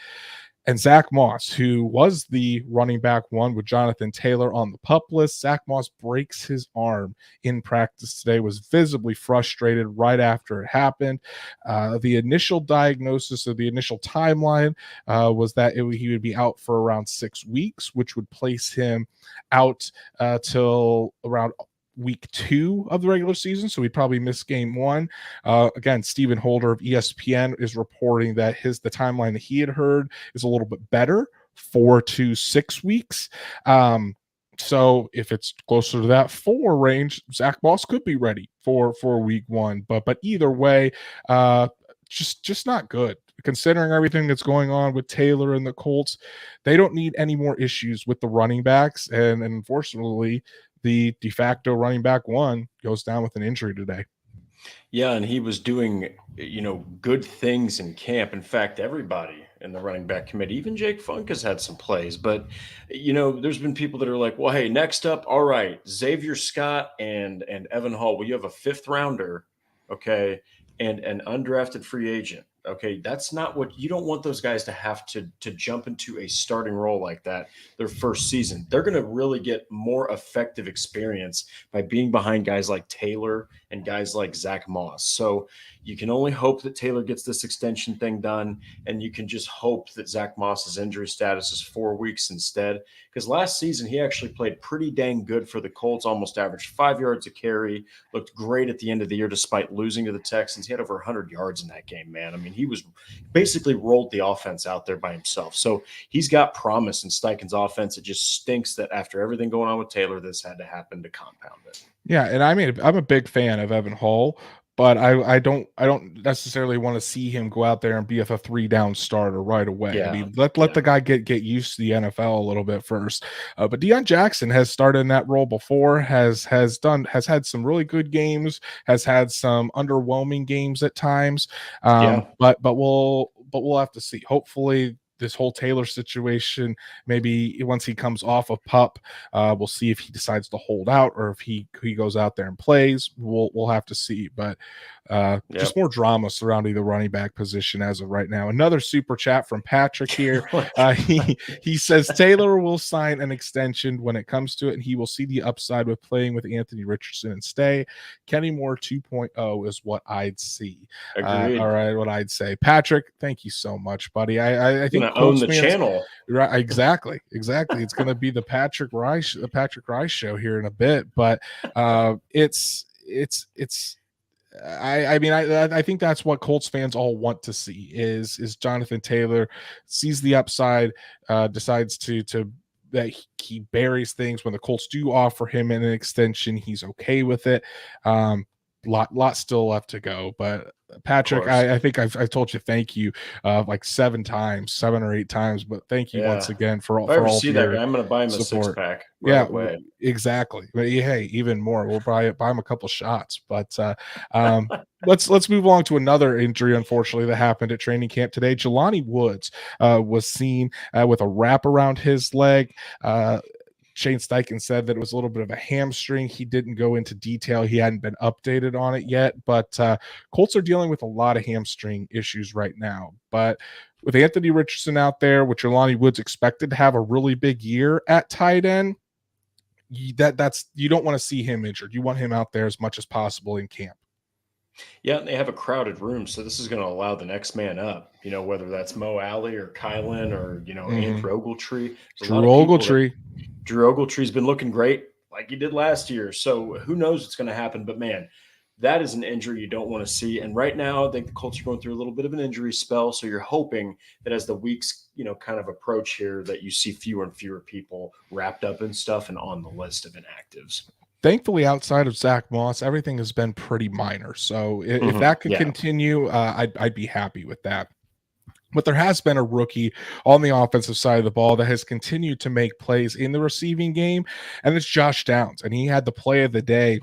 And Zach Moss, who was the running back one with Jonathan Taylor on the PUP list, Zach Moss breaks his arm in practice today, was visibly frustrated right after it happened. The initial diagnosis, or the initial timeline, was that he would be out for around 6 weeks, which would place him out till around week 2 of the regular season, so he'd probably miss game 1. Again, Stephen Holder of ESPN is reporting that the timeline that he had heard is a little bit better, 4 to 6 weeks. So if it's closer to that 4 range, Zach Moss could be ready for week 1. But either way, just not good. Considering everything that's going on with Taylor and the Colts, they don't need any more issues with the running backs, and unfortunately, the de facto running back one goes down with an injury today. Yeah, and he was doing, good things in camp. In fact, everybody in the running back committee, even Jake Funk, has had some plays. But, there's been people that are like, well, hey, next up, all right, Xavier Scott and Evan Hall. Well, you have a 5th rounder, okay, and an undrafted free agent. Okay, that's not what you don't want those guys to have to jump into a starting role like that their first season. They're going to really get more effective experience by being behind guys like Taylor and guys like Zach Moss. So you can only hope that Taylor gets this extension thing done, and you can just hope that Zach Moss's injury status is 4 weeks instead. Because last season he actually played pretty dang good for the Colts, almost averaged 5 yards a carry, looked great at the end of the year despite losing to the Texans. He had over 100 yards in that game, man. I mean, he was basically rolled the offense out there by himself. So he's got promise in Steichen's offense. It just stinks that after everything going on with Taylor, this had to happen to compound it. Yeah, and I mean, I'm a big fan of Evan Hull, but I don't necessarily want to see him go out there and be a 3-down starter right away. I mean, let the guy get used to the NFL a little bit first. But Deion Jackson has started in that role before, has had some really good games, has had some underwhelming games at times. But we'll have to see. Hopefully this whole Taylor situation, maybe once he comes off of PUP, we'll see if he decides to hold out or if he goes out there and plays. We'll have to see. But just more drama surrounding the running back position as of right now. Another super chat from Patrick here. He says Taylor will sign an extension when it comes to it, and he will see the upside with playing with Anthony Richardson and stay. Kenny Moore 2.0 is what I'd see. Agreed. All right, what I'd say. Patrick, thank you so much, buddy. I think own the channel. Right, exactly. It's going to be the Patrick Rice show here in a bit, but it's. I think that's what Colts fans all want to see is Jonathan Taylor sees the upside, decides to that he buries things when the Colts do offer him an extension. He's okay with it. Lot still left to go, but Patrick, I think I've told you thank you like 7 or 8 times, but thank you once again for all. If I ever see that guy, I'm going to buy him support. a 6-pack. Away. Exactly. But hey, even more, we'll buy him a couple shots. But let's move along to another injury, unfortunately, that happened at training camp today. Jelani Woods was seen with a wrap around his leg. Shane Steichen said that it was a little bit of a hamstring. He didn't go into detail. He hadn't been updated on it yet, but Colts are dealing with a lot of hamstring issues right now. But with Anthony Richardson out there, with Jelani Woods expected to have a really big year at tight end, you don't want to see him injured. You want him out there as much as possible in camp. Yeah, and they have a crowded room, so this is going to allow the next man up, whether that's Mo Alley or Kylan or, Andrew Ogletree. Drew Ogletree's been looking great like he did last year, so who knows what's going to happen. But, man, that is an injury you don't want to see. And right now I think the Colts are going through a little bit of an injury spell, so you're hoping that as the weeks, kind of approach here that you see fewer and fewer people wrapped up in stuff and on the list of inactives. Thankfully, outside of Zach Moss, everything has been pretty minor. So if that could continue, I'd be happy with that. But there has been a rookie on the offensive side of the ball that has continued to make plays in the receiving game, and it's Josh Downs. And he had the play of the day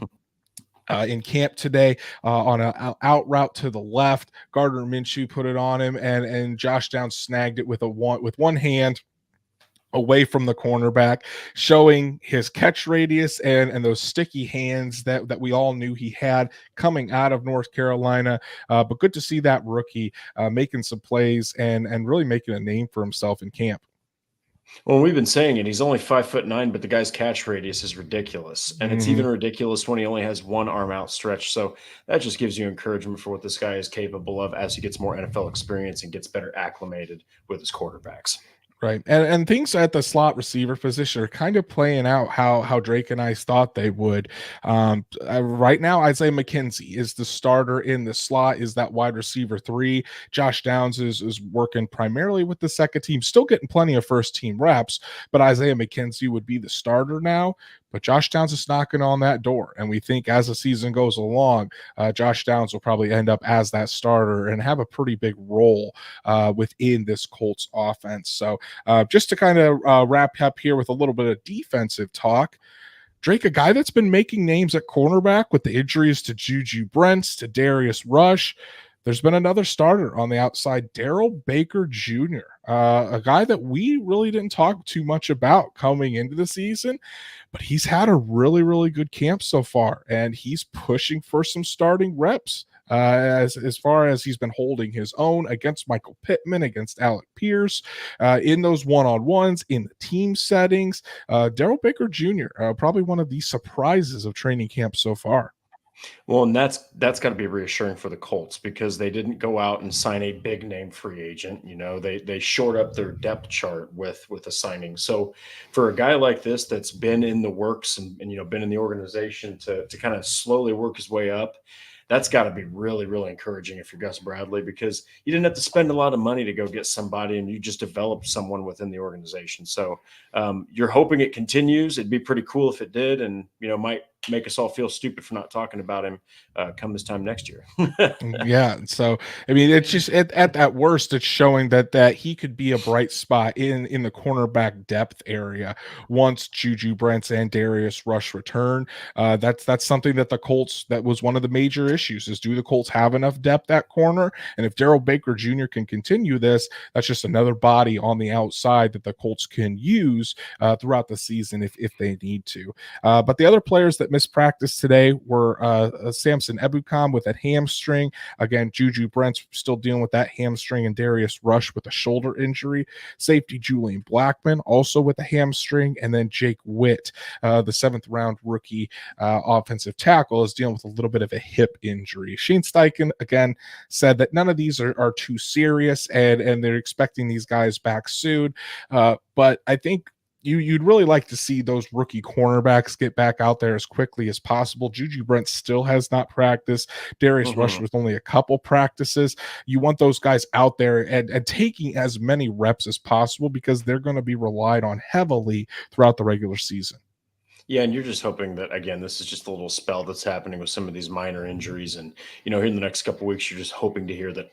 in camp today on an out route to the left. Gardner Minshew put it on him, and Josh Downs snagged it with one hand away from the cornerback, showing his catch radius and those sticky hands that we all knew he had coming out of North Carolina. But good to see that rookie making some plays and really making a name for himself in camp. Well, we've been saying it. He's only 5'9", but the guy's catch radius is ridiculous. And it's even ridiculous when he only has one arm outstretched. So that just gives you encouragement for what this guy is capable of as he gets more NFL experience and gets better acclimated with his quarterbacks. Right. And things at the slot receiver position are kind of playing out how Drake and I thought they would. Right now, Isaiah McKenzie is the starter in the slot, is that wide receiver 3. Josh Downs is working primarily with the second team, still getting plenty of first team reps, but Isaiah McKenzie would be the starter now. But Josh Downs is knocking on that door, and we think as the season goes along, Josh Downs will probably end up as that starter and have a pretty big role within this Colts offense. So just to kind of wrap up here with a little bit of defensive talk, Drake, a guy that's been making names at cornerback with the injuries to Juju Brents, to Darius Rush, There's been another starter on the outside, Daryl Baker Jr., a guy that we really didn't talk too much about coming into the season, but he's had a really, really good camp so far, and he's pushing for some starting reps. As far as he's been holding his own against Michael Pittman, against Alec Pierce, in those one-on-ones, in the team settings, Daryl Baker Jr., probably one of the surprises of training camp so far. Well, and that's got to be reassuring for the Colts because they didn't go out and sign a big name free agent. They shored up their depth chart with a signing. So for a guy like this that's been in the works and been in the organization to kind of slowly work his way up, that's got to be really, really encouraging if you're Gus Bradley because you didn't have to spend a lot of money to go get somebody and you just developed someone within the organization. So you're hoping it continues. It'd be pretty cool if it did, and might make us all feel stupid for not talking about him come this time next year. Yeah, so I mean, it's just at that worst, it's showing that he could be a bright spot in the cornerback depth area once Juju Brents and Darius Rush return. That's something that the Colts, that was one of the major issues, is do the Colts have enough depth at corner? And if Daryl Baker Jr. can continue this, that's just another body on the outside that the Colts can use throughout the season if they need to. But the other players that missed practice today were Samson Ebukam with that hamstring. Again, Juju Brent's still dealing with that hamstring, and Darius Rush with a shoulder injury. Safety Julian Blackman also with a hamstring, and then Jake Witt, the 7th-round rookie offensive tackle, is dealing with a little bit of a hip injury. Shane Steichen, again, said that none of these are too serious, and they're expecting these guys back soon. But I think you'd really like to see those rookie cornerbacks get back out there as quickly as possible. Juju Brent still has not practiced. Darius Rush with only a couple practices. You want those guys out there and taking as many reps as possible because they're going to be relied on heavily throughout the regular season. Yeah, and you're just hoping that again, this is just a little spell that's happening with some of these minor injuries, and here in the next couple of weeks, you're just hoping to hear that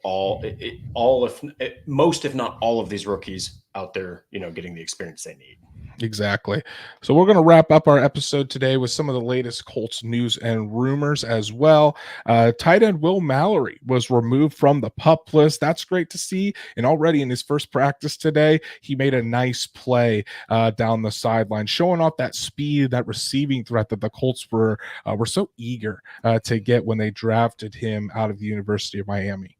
most, if not all, of these rookies out there, getting the experience they need. Exactly. So we're going to wrap up our episode today with some of the latest Colts news and rumors as well. Tight end Will Mallory was removed from the PUP list. That's great to see. And already in his first practice today, he made a nice play down the sideline, showing off that speed, that receiving threat that the Colts were so eager to get when they drafted him out of the University of Miami.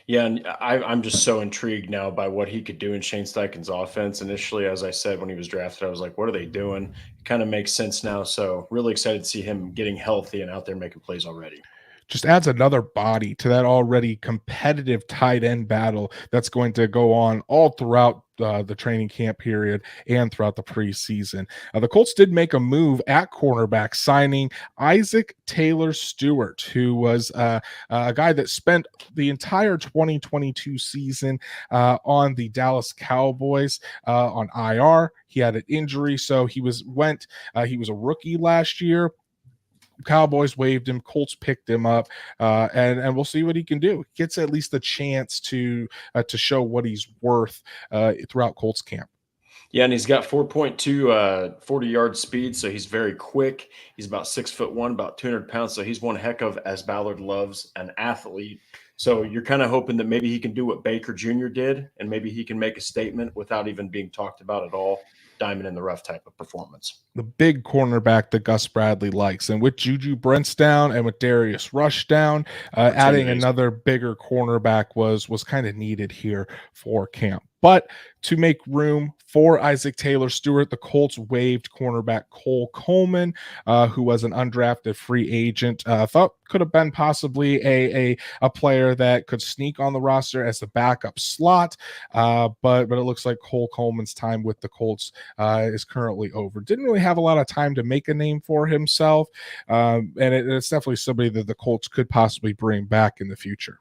Yeah, and I'm just so intrigued now by what he could do in Shane Steichen's offense. Initially, as I said, when he was drafted, I was like, what are they doing? It kind of makes sense now. So really excited to see him getting healthy and out there making plays already. Just adds another body to that already competitive tight end battle that's going to go on all throughout the training camp period and throughout the preseason. The Colts did make a move at cornerback, signing Isaac Taylor Stewart, who was a guy that spent the entire 2022 season on the Dallas Cowboys on IR. He had an injury, so he was a rookie last year. Cowboys waived him, Colts picked him up, and we'll see what he can do. Gets at least a chance to show what he's worth throughout Colts camp. Yeah, and he's got 4.2 40-yard speed, so he's very quick. He's about 6'1", about 200 pounds, so he's one heck of, as Ballard loves, an athlete. So you're kind of hoping that maybe he can do what Baker Jr. did, and maybe he can make a statement without even being talked about at all. Diamond in the rough type of performance. The big cornerback that Gus Bradley likes. And with Juju Brents down and with Darius Rush down, adding another bigger cornerback was kind of needed here for camp. But to make room for Isaac Taylor Stewart, the Colts waived cornerback Cole Coleman, who was an undrafted free agent. Thought could have been possibly a player that could sneak on the roster as the backup slot, but it looks like Cole Coleman's time with the Colts is currently over. Didn't really have a lot of time to make a name for himself, and it's definitely somebody that the Colts could possibly bring back in the future.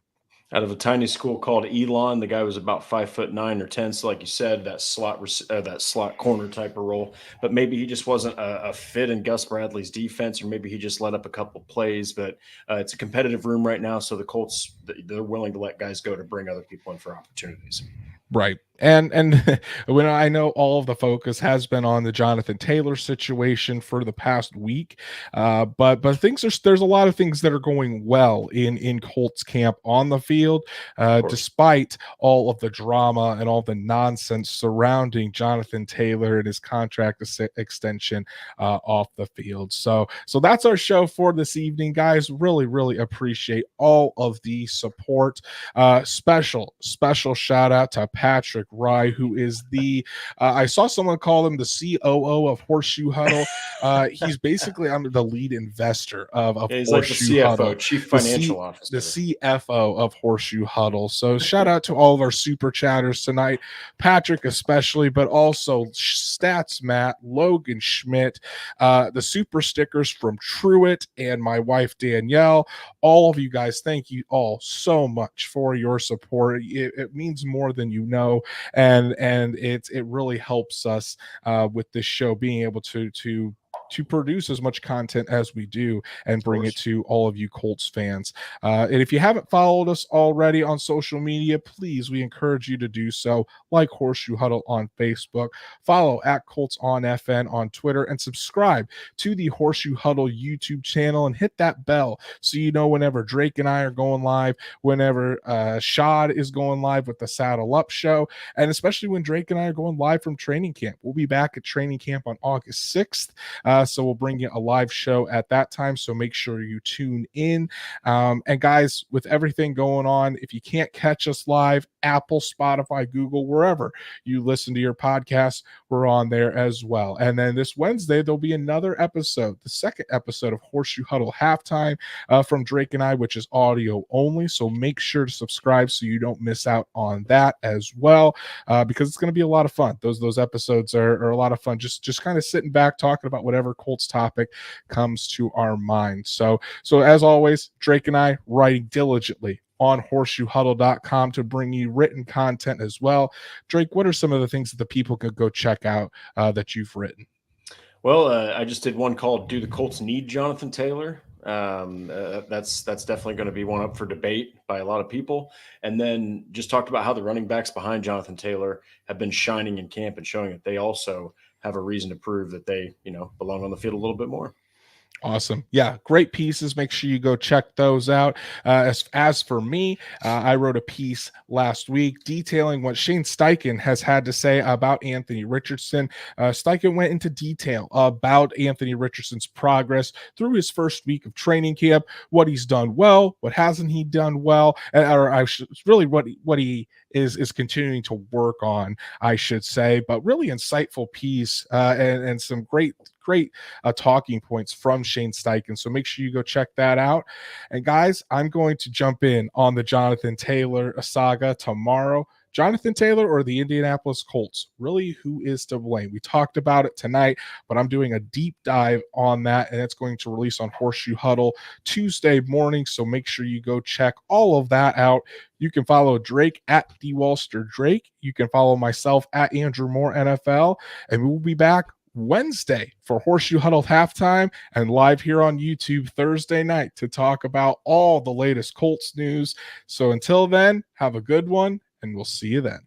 Out of a tiny school called Elon, the guy was about 5'9" or 10. So, like you said, that slot corner type of role. But maybe he just wasn't a fit in Gus Bradley's defense, or maybe he just let up a couple plays. But it's a competitive room right now, so the Colts, they're willing to let guys go to bring other people in for opportunities. Right. And when I know all of the focus has been on the Jonathan Taylor situation for the past week, but there's a lot of things that are going well in Colts camp on the field, Of course. despite all of the drama and all the nonsense surrounding Jonathan Taylor and his contract extension off the field. So that's our show for this evening, guys. Really appreciate all of the support. Special shout out to Patrick Rye, who is I saw someone call him the COO of Horseshoe Huddle. He's basically the lead investor of Yeah, he's like the Horseshoe CFO, Huddle, Chief the Financial Officer. the CFO of Horseshoe Huddle. So shout out to all of our super chatters tonight, Patrick especially, but also Stats Matt, Logan Schmidt, the super stickers from Truett, and my wife Danielle. All of you guys, thank you all so much for your support. It means more than you know, and it really helps us with this show being able to produce as much content as we do and bring it to all of you Colts fans. And if you haven't followed us already on social media, please, we encourage you to do so. Like Horseshoe Huddle on Facebook, follow at Colts on FN on Twitter, and subscribe to the Horseshoe Huddle YouTube channel and hit that bell so you know whenever Drake and I are going live, whenever Shad is going live with the Saddle Up show, and especially when Drake and I are going live from training camp. We'll be back at training camp on August 6th. So we'll bring you a live show at that time. So make sure you tune in. And guys, with everything going on, if you can't catch us live, Apple, Spotify, Google, wherever you listen to your podcasts, we're on there as well. And then this Wednesday, there'll be another episode, the second episode of Horseshoe Huddle Halftime from Drake and I, which is audio only. So make sure to subscribe so you don't miss out on that as well, because it's going to be a lot of fun. Those episodes are a lot of fun. Just kind of sitting back, talking about whatever Colts topic comes to our mind. So as always, Drake and I writing diligently on horseshoehuddle.com to bring you written content as well. Drake, what are some of the things that the people could go check out that you've written? Well, I just did one called "Do the Colts Need Jonathan Taylor?" That's definitely going to be one up for debate by a lot of people. And then just talked about how the running backs behind Jonathan Taylor have been shining in camp and showing that they also have a reason to prove that they, belong on the field a little bit more. Awesome. Yeah, great pieces. Make sure you go check those out. As for me, I wrote a piece last week detailing what Shane Steichen has had to say about Anthony Richardson. Steichen went into detail about Anthony Richardson's progress through his first week of training camp, what he's done well, what hasn't he done well, really what he is continuing to work on, I should say. But really insightful piece and some great talking points from Shane Steichen. So make sure you go check that out. And guys, I'm going to jump in on the Jonathan Taylor saga tomorrow. Jonathan Taylor or the Indianapolis Colts? Really, who is to blame? We talked about it tonight, but I'm doing a deep dive on that, and it's going to release on Horseshoe Huddle Tuesday morning. So make sure you go check all of that out. You can follow Drake at DeWalster Drake. You can follow myself at Andrew Moore NFL, and we'll be back Wednesday for Horseshoe Huddle Halftime and live here on YouTube Thursday night to talk about all the latest Colts news. So until then, have a good one, and we'll see you then.